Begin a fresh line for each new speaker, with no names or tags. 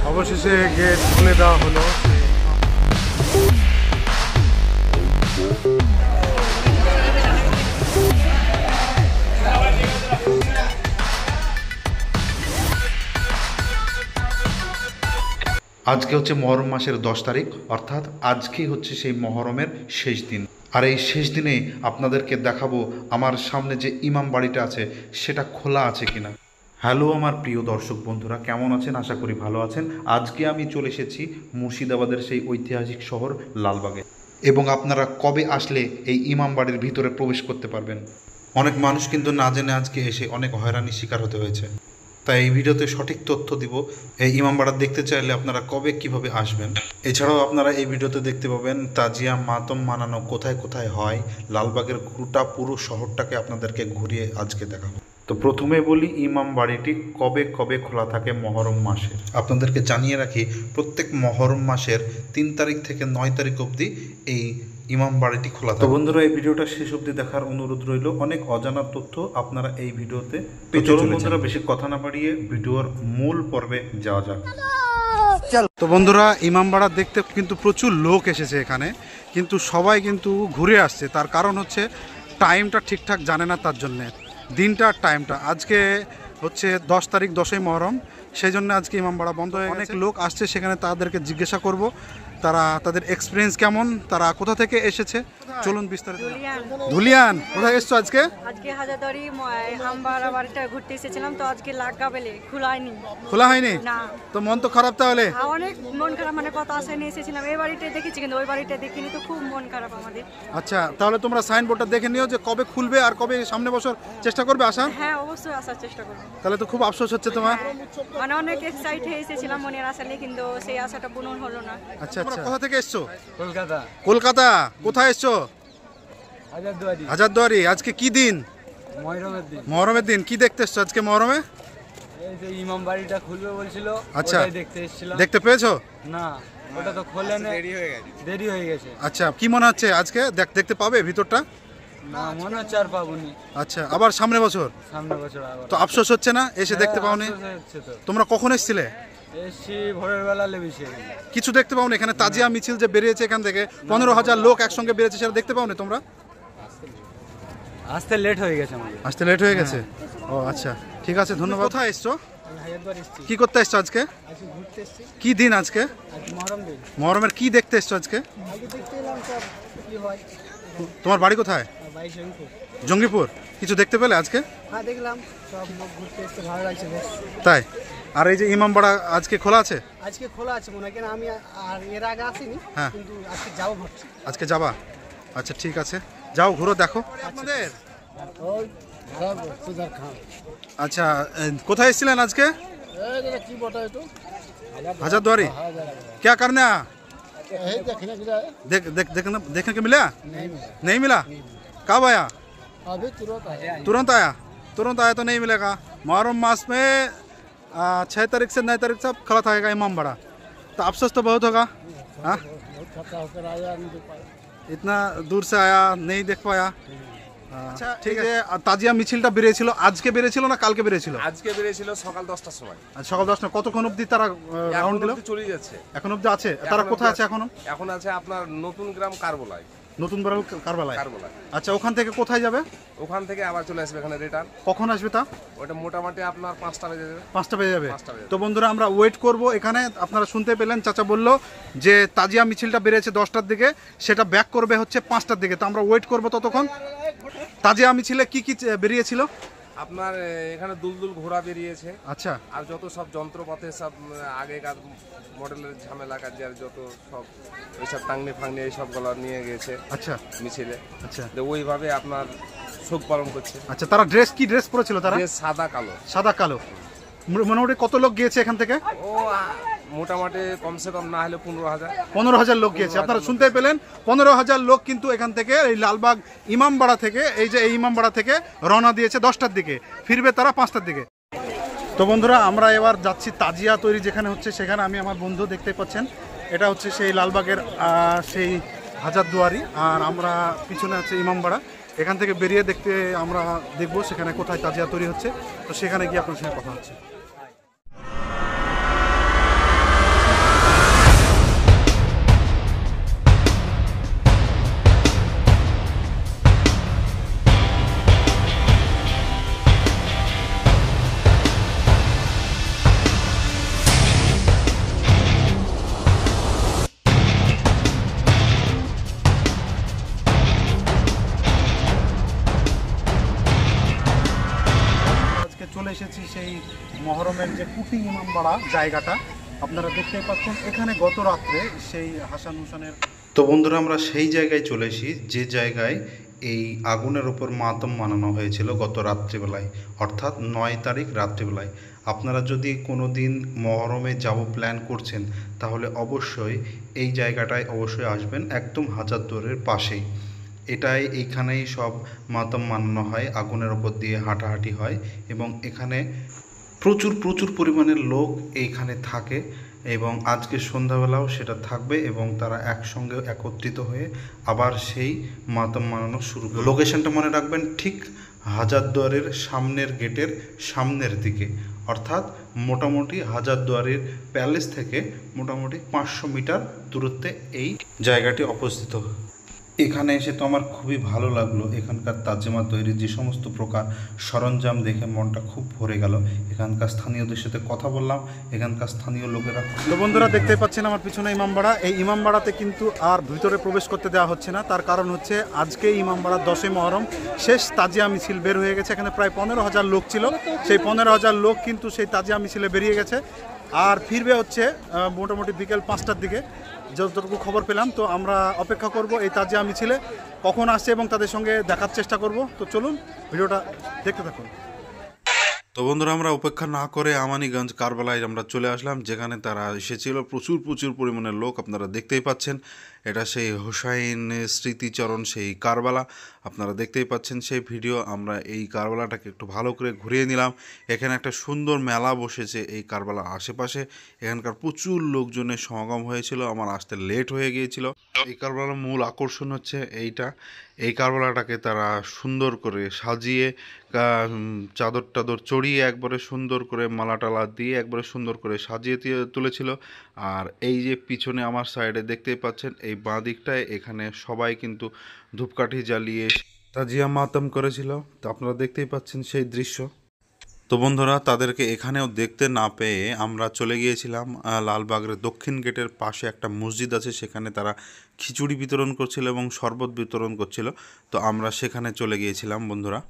অবশেষে গেট খুলে দেওয়া হলো। আজকে হচ্ছে মহরম মাসের 10 তারিখ, অর্থাৎ আজকেই হচ্ছে সেই মহরমের শেষ দিন। আর এই শেষ দিনে আপনাদেরকে দেখাবো আমার সামনে যে ইমাম বাড়িটা আছে সেটা খোলা আছে কিনা। হ্যালো আমার প্রিয় দর্শক বন্ধুরা, কেমন আছেন? আশা করি ভালো আছেন। আজকে আমি চলে এসেছি মুর্শিদাবাদের সেই ঐতিহাসিক শহর লালবাগে, এবং আপনারা কবে আসলে এই ইমাম বাড়ির ভিতরে প্রবেশ করতে পারবেন। অনেক মানুষ কিন্তু না জেনে আজকে এসে অনেক হয়রানির শিকার হতে হয়েছে। তাই এই ভিডিওতে সঠিক তথ্য দিব। এই ইমামবাড়া দেখতে চাইলে আপনারা কবে কিভাবে আসবেন। এছাড়াও আপনারা এই ভিডিওতে দেখতে পাবেন তাজিয়া মাতম মানানো কোথায় কোথায় হয়। লালবাগের পুরো শহরটাকে আপনাদেরকে ঘুরিয়ে আজকে দেখাবো। তো প্রথমে বলি ইমাম বাড়িটি কবে কবে খোলা থাকে মহরম মাসে। আপনাদেরকে জানিয়ে রাখি, প্রত্যেক মহরম মাসের 3 তারিখ থেকে 9 তারিখ অবধি এই ইমাম বাড়িটি খোলা থাকে। তো বন্ধুরা, এই ভিডিওটা শেষ অবধি দেখার অনুরোধ রইল। অনেক অজানা তথ্য আপনারা এই ভিডিওতে পেয়ে চলুন। বন্ধুরা, বেশি কথা না বাড়িয়ে ভিডিওর মূল পর্বে যাওয়া যাক। তো বন্ধুরা, ইমামবাড়া দেখতে কিন্তু প্রচুর লোক এসেছে এখানে, কিন্তু সবাই কিন্তু ঘুরে আসছে। তার কারণ হচ্ছে টাইমটা ঠিকঠাক জানে না, তার জন্যে দিনটা টাইমটা। আজকে হচ্ছে 10 তারিখ, 10ই মহরম, সেই জন্য আজকে ইমামবাড়া বন্ধ হয়ে অনেক লোক আসছে। সেখানে তাদেরকে জিজ্ঞাসা করব তারা তাদের এক্সপিরিয়েন্স কেমন, তারা কোথা থেকে এসেছে। চলুন বিস্তারিত। ধুলিয়ান, কোথায় এসছো আজকে?
আজকে হাজারদুয়ারি আমবাড়া বাড়িটা ঘুরতে এসেছিলাম, তো আজকে লাগা বেলে খোলা হয়নি না। তো মন তো খারাপ তাহলে? অনেক মন খারাপ, মানে কত আশা নিয়ে এসেছিলাম। এই বাড়িটা দেখেছি কিন্তু ওই বাড়িটা দেখিনি, তো খুব মন খারাপ আমাদের। আচ্ছা, তাহলে তোমরা সাইনবোর্ডটা দেখে নিও যে কবে খুলবে আর কবে সামনে বছর চেষ্টা করবে আসার। হ্যাঁ, অবশ্যই আসার চেষ্টা করব। তাহলে তো খুব আফসোস হচ্ছে তোমার? মানে অনেক এক্সাইট হয়ে এসেছিলাম মনের আশা নিয়ে, কিন্তু সেই আশাটা পূরণ হলো না। আচ্ছা, কোথা থেকে এসছো? কলকাতা। কলকাতা, কোথায় এসছো? হাজারদুয়ারি। হাজারদুয়ারি। আজকে কি দিন? মহরমের দিন। মহরমের দিন। কি দেখতে এসছো আজকে মহরমে? এই যে ইমাম বাড়িটা খুলবে বলছিল, ওটাই দেখতে এসেছিলাম। দেখতে পেয়েছো? না, ওটা তো খোলেনি, দেরি হয়ে গেছে। আচ্ছা, কি মনে হচ্ছে আজকে দেখতে পাবে ভিতরটা? না, মনে হচ্ছে আর পাবনি। আচ্ছা, আবার সামনে বছর আবার। তো আফসোস হচ্ছে না এসে দেখতে পাওনি? তোমরা কখন এসেছিলে? ভোরের বেলা লেবেছি। কিছু দেখতে পাওনি? এখানে তাজিয়া মিছিল যে বেরিয়েছে, এখান থেকে 15,000 লোক একসঙ্গে বেরিয়েছে, সেটা দেখতে পাওনি তোমরা? আসতে লেট হয়ে গেছে। আসতে লেট হয়ে গেছে। ও আচ্ছা, ঠিক আছে, ধন্যবাদ। কোথায় এসছো? কি করতে এসছো আজকে? কি দিন আজকে? মহরমের কি দেখতে এসছো আজকে? তোমার বাড়ি কোথায়? জঙ্গিপুর। কিছু দেখতে পেলে আজকে? হ্যাঁ, দেখলাম, সব লোক ঘুরতে এসে ভালো লাগছে। তাই? আর এই যে ইমামবাড়া আজকে খোলা আছে? আজকে খোলা আছে মনে হয়, কেন আমি আর এর আগে আসিনি। হ্যাঁ, কিন্তু আজকে যাবো ভাবছি। আজকে যাবা? আচ্ছা, ঠিক আছে, যাও ঘুরো, দেখো। আপনাদের আচ্ছা, কোথায় এসেছিলেন আজকে? হাজারদুয়ারি। क्या करने आया? देखने के मिला? नहीं मिला। कब आया? तुरंत आया। तुरंत आया तो नहीं मिलेगा। मुहर्रम मास में 6 तारीख से 9 तारीख तक खड़ा था इमामबाड़ा। तो अफसोस तो बहुत होगा। हाँ, इतना दूर से आया, नहीं देख पाया। আচ্ছা, ঠিক আছে। তাজিয়া মিছিলটা বেরিয়েছিল আজকে, বেরিয়েছিল না কালকে বেরিয়েছিল? আজকে বেরিয়েছিল সকাল 10টার সময়। সকাল 10টা। কতক্ষণ অবধি তারা রাউন্ড দিল? চলে যাচ্ছে এখন অবধি আছে। তারা কোথায় আছে এখনো? এখন আছে আপনার নতুন গ্রাম কারবালায়। নতুন গ্রাম কারবালায়। আচ্ছা, ওখান থেকে কোথায় যাবে? ওখান থেকে আবার চলে আসবে এখানে রিটার্ন। কখন আসবে তা? ওটা মোটামুটি আপনার 5টা বেজে যাবে। 5টা বেজে যাবে। তো বন্ধুরা, আমরা ওয়েট করব এখানে। আপনারা শুনতে পেলেন, চাচা বললো যে তাজিয়া মিছিলটা বেরিয়েছে 10টার দিকে, সেটা ব্যাক করবে হচ্ছে 5টার দিকে। তো আমরা ওয়েট করব ততক্ষণ। তাজিয়া মিছিলে কি কি বেরিয়েছিল? আপনার এখানে দুলদুল ঘোড়া বেরিয়েছে। আচ্ছা, আর যত সব যন্ত্রপাতি, সব আগেকার মডেলের ঝামেলা কাজের যত সব ওইসব টাংনি ফাংনি এইসবগুলো নিয়ে গেছে। আচ্ছা, মিছিলে। আচ্ছা, ওইভাবে আপনার শোক পালন করছে। আচ্ছা, তারা কি ড্রেস পরেছিল? তারা সাদা কালো। সাদা কালো। মোটামুটি কত লোক গিয়েছে এখান থেকে? ও মোটামুটি কমসে কম না হলে 15,000 লোক গিয়েছে। আপনারা শুনতে পেলেন, 15,000 লোক কিন্তু এখান থেকে এই লালবাগ ইমামবাড়া থেকে, এই যে এই ইমামবাড়া থেকে রওনা দিয়েছে 10টার দিকে, ফিরবে তারা 5টার দিকে। তো বন্ধুরা, আমরা এবার যাচ্ছি তাজিয়া তৈরি যেখানে হচ্ছে সেখানে। আমি আমার বন্ধু দেখতে পাচ্ছেন এটা হচ্ছে সেই লালবাগের সেই হাজারদুয়ারি, আর আমরা পিছনে আছে ইমামবাড়া। এখান থেকে বেরিয়ে আমরা দেখবো সেখানে কোথায় তাজিয়া তৈরি হচ্ছে, তো সেখানে গিয়ে আপনার সঙ্গে কথা হচ্ছে। চলে এসেছি সেই মহরমের যে কুটি ইমামবাড়া জায়গাটা, আপনারা দেখতেই পাচ্ছেন এখানে গত রাত্রে সেই হাসান হুসেনের।
তো বন্ধুরা, আমরা সেই জায়গায় চলে এসেছি যে জায়গায় এই আগুনের ওপর মাতম মানানো হয়েছিল গত রাত্রিবেলায়, অর্থাৎ 9 তারিখ রাত্রিবেলায়। আপনারা যদি কোনো দিন মহরমে যাব প্ল্যান করছেন, তাহলে অবশ্যই এই জায়গাটায় অবশ্যই আসবেন, একদম হাজারদুয়ারের পাশেই। এইখানেই সব মাতম মানানো হয়, আগুনের ওপর দিয়ে হাঁটাহাঁটি হয়, এবং এখানে প্রচুর প্রচুর পরিমাণের লোক এইখানে থাকে, এবং আজকে সন্ধ্যাবেলাও সেটা থাকবে, এবং তারা একসঙ্গে একত্রিত হয়ে আবার সেই মাতম মানানো শুরু করবে। লোকেশনটা মনে রাখবেন, ঠিক হাজারদুয়ারের সামনের গেটের সামনের দিকে, অর্থাৎ মোটামুটি হাজারদুয়ারের প্যালেস থেকে মোটামুটি 500 মিটার দূরত্বে এই জায়গাটি অবস্থিত। এখানে এসে তো আমার খুবই ভালো লাগলো। এখানকার তাজিমা তৈরির যে সমস্ত প্রকার সরঞ্জাম দেখে মনটা খুব ভরে গেল। এখানকার স্থানীয়দের সাথে কথা বললাম, এখানকার স্থানীয় লোকেরা।
তো বন্ধুরা, দেখতে পাচ্ছেন আমার পিছনে ইমামবাড়া। এই ইমামবাড়াতে কিন্তু আর ভিতরে প্রবেশ করতে দেওয়া হচ্ছে না, তার কারণ হচ্ছে আজকে ইমামবাড়ার 10 মহরম শেষ তাজিয়া মিছিল বের হয়ে গেছে। এখানে প্রায় 15,000 লোক ছিল, সেই 15,000 লোক কিন্তু সেই তাজিয়া মিছিলে বেরিয়ে গেছে, আর ফিরবে হচ্ছে মোটামুটি বিকেল 5টার দিকে, যতটুকু খবর পেলাম। তো আমরা অপেক্ষা করব এই তাজিয়া মিছিলে কখন আসছে এবং তাদের সঙ্গে দেখার চেষ্টা করব। তো চলুন ভিডিওটা দেখতে থাকুন।
তো বন্ধুরা, আমরা অপেক্ষা না করে আমানিগঞ্জ কারবালায় আমরা চলে আসলাম, যেখানে তারা এসেছিল প্রচুর প্রচুর পরিমাণের লোক। আপনারা দেখতেই পাচ্ছেন, এটা সেই হুসাইন স্মৃতিচরণ সেই কারবালা। আপনারা দেখতেই পাচ্ছেন সেই ভিডিও। আমরা এই কারবালাটাকে একটু ভালো করে ঘুরিয়ে নিলাম। এখানে একটা সুন্দর মেলা বসেছে এই কারবালার আশেপাশে। এখানকার প্রচুর লোকজনের সমাগম হয়েছিল, আমার আসতে লেট হয়ে গিয়েছিল। এই কারবালার মূল আকর্ষণ হচ্ছে এই কারবালাটাকে তারা সুন্দর করে সাজিয়ে, চাদর টাদর চড়িয়ে একবারে সুন্দর করে মালা টালা দিয়ে একবারে সুন্দর করে সাজিয়ে তুলেছিল। আর এই যে পিছনে আমার সাইডে দেখতেই পাচ্ছেন, এই বাঁ দিকটায় এখানে সবাই কিন্তু ধূপকাঠি জ্বালিয়ে তাজিয়া মাতম করেছিল। তো আপনারা দেখতেই পাচ্ছেন সেই দৃশ্য। তো বন্ধুরা, তাদেরকে এখানেও দেখতে না পেয়ে আমরা চলে গিয়েছিলাম লালবাগের দক্ষিণ গেটের পাশে একটা মসজিদ আছে, সেখানে তারা খিচুড়ি বিতরণ করছিল এবং শরবত বিতরণ করছিল। তো আমরা সেখানে চলে গিয়েছিলাম বন্ধুরা।